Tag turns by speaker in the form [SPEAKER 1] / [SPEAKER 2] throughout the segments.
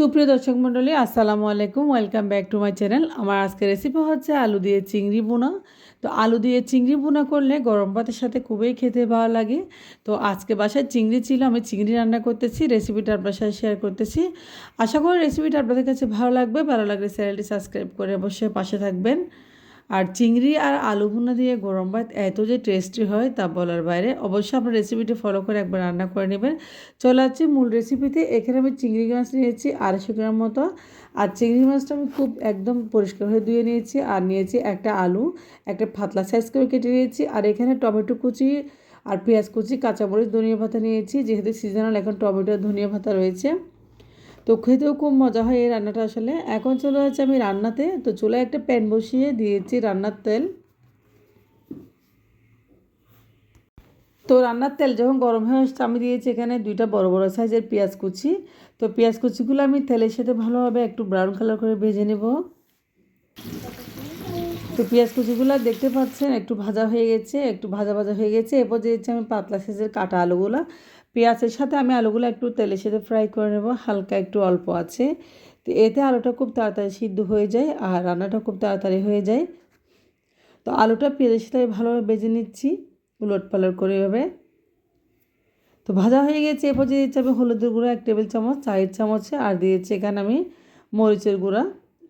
[SPEAKER 1] সুপ্রিয় দর্শক মণ্ডলী, আসসালামু আলাইকুম। Welcome back to my channel. আমার আজকের রেসিপি হচ্ছে আলু দিয়ে চিংড়ি বোনা। তো আলু দিয়ে চিংড়ি বোনা করলে গরম ভাতের সাথে খুবই খেতে ভালো লাগে। তো আজকে বাসায় চিংড়ি ছিল, আমি চিংড়ি রান্না করতেছি, রেসিপিটা আপনার সাথে শেয়ার করতেছি। আশা করি রেসিপিটা আপনাদের কাছে ভালো লাগবে। ভালো লাগলে চ্যানেলটি সাবস্ক্রাইব করে অবশ্যই পাশে থাকবেন। আর চিংড়ি আর আলু ভুনা দিয়ে গরম ভাত এত যে টেস্টি হয় তা বলার বাইরে। অবশ্যই আপনার রেসিপিটি ফলো করে একবার রান্না করে নেবেন। চলে যাচ্ছি মূল রেসিপিতে। এখানে আমি চিংড়ি মাছ নিয়েছি 250 গ্রাম মতো। আর চিংড়ি মাছটা আমি খুব একদম পরিষ্কার হয়ে ধুয়ে নিয়েছি। আর নিয়েছি একটা আলু, একটা পাতলা সাইজ করে কেটে নিয়েছি। আর এখানে টমেটো কুচি আর পেঁয়াজ কুচি, কাঁচামরিচ, ধনিয়া পাতা নিয়েছি। যেহেতু সিজনাল এখন টমেটো ধনিয়া পাতা রয়েছে, তো খেতেও খুব মজা হয় এই রান্নাটা আসলে। এখন চলে যাচ্ছে আমি রান্নাতে। তো চুলায় একটা প্যান বসিয়ে দিয়েছি রান্নার তেল। তো রান্নার তেল যখন গরম হয়ে আসছে, আমি দিয়েছি এখানে 2টা বড় বড় সাইজের পেঁয়াজ কুচি। তো পেঁয়াজ কুচিগুলো আমি তেলের সাথে ভালোভাবে একটু ব্রাউন কালার করে ভেজে নেব। তো পেঁয়াজ কুচিগুলো দেখতে পাচ্ছেন একটু ভাজা হয়ে গেছে, একটু ভাজা ভাজা হয়ে গেছে। এরপর দিয়েছি আমি পাতলা সাইজের কাটা আলুগুলো। পেঁয়াজের সাথে আমি আলুগুলো একটু তেলের সাথে ফ্রাই করে নেব, হালকা একটু অল্প আছে। তো এতে আলুটা খুব তাড়াতাড়ি সিদ্ধ হয়ে যায় আর রান্নাটা খুব তাড়াতাড়ি হয়ে যায়। তো আলুটা পেঁয়াজের সাথে ভালোভাবে ভেজে নিচ্ছি, উলট পালট করে এভাবে। তো ভাজা হয়ে গেছে। এরপর দিয়ে দিচ্ছি আমি হলুদের গুঁড়া 1 টেবিল চামচ, চায়ের চামচে। আর দিয়েছি এখানে আমি মরিচের গুঁড়া।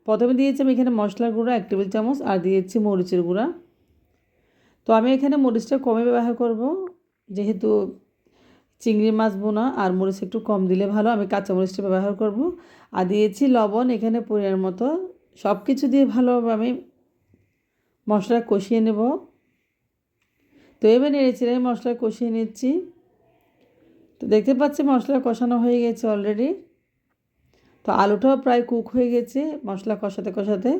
[SPEAKER 1] প্রথমে দিয়েছি আমি এখানে মশলার গুঁড়া 1 টেবিল চামচ, আর দিয়েছি মরিচের গুঁড়া। তো আমি এখানে মরিচটা কমে ব্যবহার করব, যেহেতু চিংড়ি মাছ বোনা আর মরিচ একটু কম দিলে ভালো। আমি কাঁচা মরিচটা ব্যবহার করব। আর দিয়েছি লবণ এখানে পরিমাণ মতো। সব কিছু দিয়ে ভালোভাবে আমি মশলা কষিয়ে নেব। তো এবার নেড়েচেড়ে মশলা কষিয়ে নিচ্ছি। তো দেখতে পাচ্ছি মশলা কষানো হয়ে গেছে অলরেডি। তো আলুটাও প্রায় কুক হয়ে গেছে মশলা কষাতে কষাতে।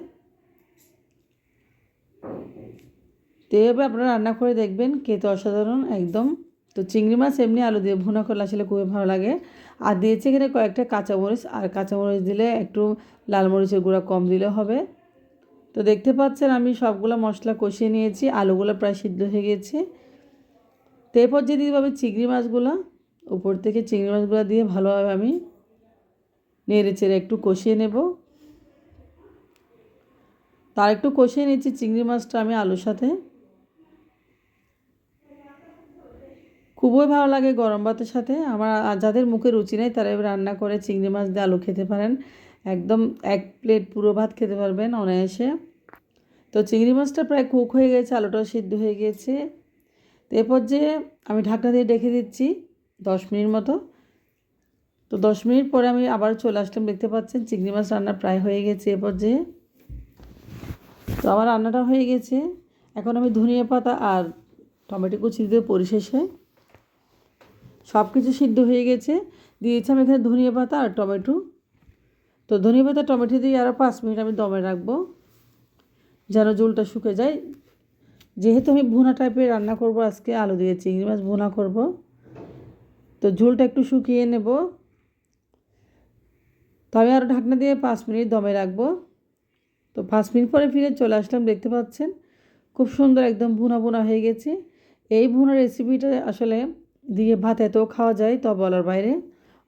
[SPEAKER 1] তো এভাবে আপনারা রান্না করে দেখবেন, খেতে অসাধারণ একদম। তো চিংড়ি মাছ এমনি আলু দিয়ে ভুনা করলে আসলে খুবই ভালো লাগে। আর দিয়েছি এখানে কয়েকটা কাঁচামরিচ, আর কাঁচামরিচ দিলে একটু লাল মরিচের গুঁড়া কম দিলে হবে। তো দেখতে পাচ্ছেন আমি সবগুলো মশলা কষিয়ে নিয়েছি, আলুগুলো প্রায় সিদ্ধ হয়ে গেছে। তো এরপর যে দিয়ে পাবে চিংড়ি মাছগুলো, উপর থেকে চিংড়ি মাছগুলো দিয়ে ভালোভাবে আমি নেড়ে চেড়ে একটু কষিয়ে নেব। তার একটু কষিয়ে নিচ্ছি চিংড়ি মাছটা আমি আলুর সাথে। খুবই ভালো লাগে গরম ভাতের সাথে। আমার যাদের মুখে রুচি নেই তারা এবার রান্না করে চিংড়ি মাছ দিয়ে আলু খেতে পারেন। একদম 1 প্লেট পুরো ভাত খেতে পারবেন অনায়াসে। তো চিংড়ি মাছটা প্রায় কুক হয়ে গেছে, আলুটাও সিদ্ধ হয়ে গেছে। তো এরপর যে আমি ঢাকনা দিয়ে ঢেকে দিচ্ছি 10 মিনিট মতো। তো 10 মিনিট পরে আমি আবার চলে আসলাম। দেখতে পাচ্ছেন চিংড়ি মাছ রান্না প্রায় হয়ে গেছে এরপর যে। তো আমার রান্নাটা হয়ে গেছে। এখন আমি ধনিয়া পাতা আর টমেটো কুচি দিয়ে পরিশেষে সব কিছু সিদ্ধ হয়ে গেছে দিয়েছি আমি এখানে ধনিয়া পাতা আর টমেটো। তো ধনিয়া পাতা টমেটো দিয়ে আরও 5 মিনিট আমি দমে রাখবো, যেন ঝোলটা শুকে যায়। যেহেতু আমি ভুনা টাইপের রান্না করব আজকে, আলু দিয়ে চিংড়ি মাছ ভুনা করব, তো ঝোলটা একটু শুকিয়ে নেব। তো আমি আরও ঢাকনা দিয়ে 5 মিনিট দমে রাখবো। তো 5 মিনিট পরে ফিরে চলে আসলাম। দেখতে পাচ্ছেন খুব সুন্দর একদম ভুনা ভুনা হয়ে গেছে। এই ভুনা রেসিপিটা আসলে দিয়ে ভাত এত খাওয়া যায় তা বলার বাইরে।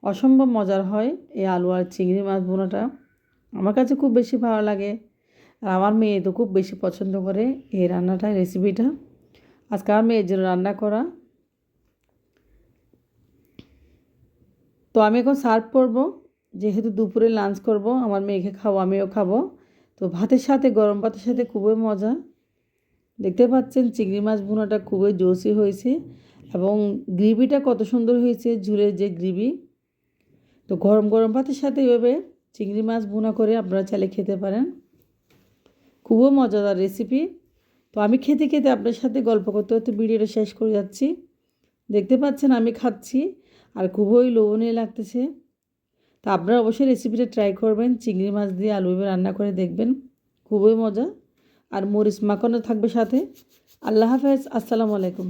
[SPEAKER 1] অসম্ভব মজার হয় এই আলু আর চিংড়ি মাছ ভুনাটা। আমার কাছে খুব বেশি ভালো লাগে, আর আমার মেয়ে তো খুব বেশি পছন্দ করে এই রান্নাটা, রেসিপিটা। আজকে আমার মেয়ের জন্য রান্না করা। তো আমি এখন সার্ভ করব, যেহেতু দুপুরে লাঞ্চ করব, আমার মেয়েকে খাবো, আমিও খাবো। তো ভাতের সাথে, গরম ভাতের সাথে খুবই মজা। দেখতে পাচ্ছেন চিংড়ি মাছ ভুনাটা খুবই জুসি হয়েছে এবং গ্রেভিটা কত সুন্দর হয়েছে, ঝুলের যে গ্রেভি। তো গরম গরম ভাতের সাথে এভাবে চিংড়ি মাছ ভুনা করে আপনারা চাইলে খেতে পারেন। খুবই মজাদার রেসিপি। তো আমি খেতে খেতে আপনার সাথে গল্প করতে করতে ভিডিওটা শেষ করে যাচ্ছি। দেখতে পাচ্ছেন আমি খাচ্ছি আর খুবই লোভনীয় লাগতেছে। তো আপনারা অবশ্যই রেসিপিটা ট্রাই করবেন, চিংড়ি মাছ দিয়ে আলু রান্না করে দেখবেন, খুবই মজা। আর মরিচ মাখানো থাকবে সাথে। আল্লাহ হাফেজ, আসসালামু আলাইকুম।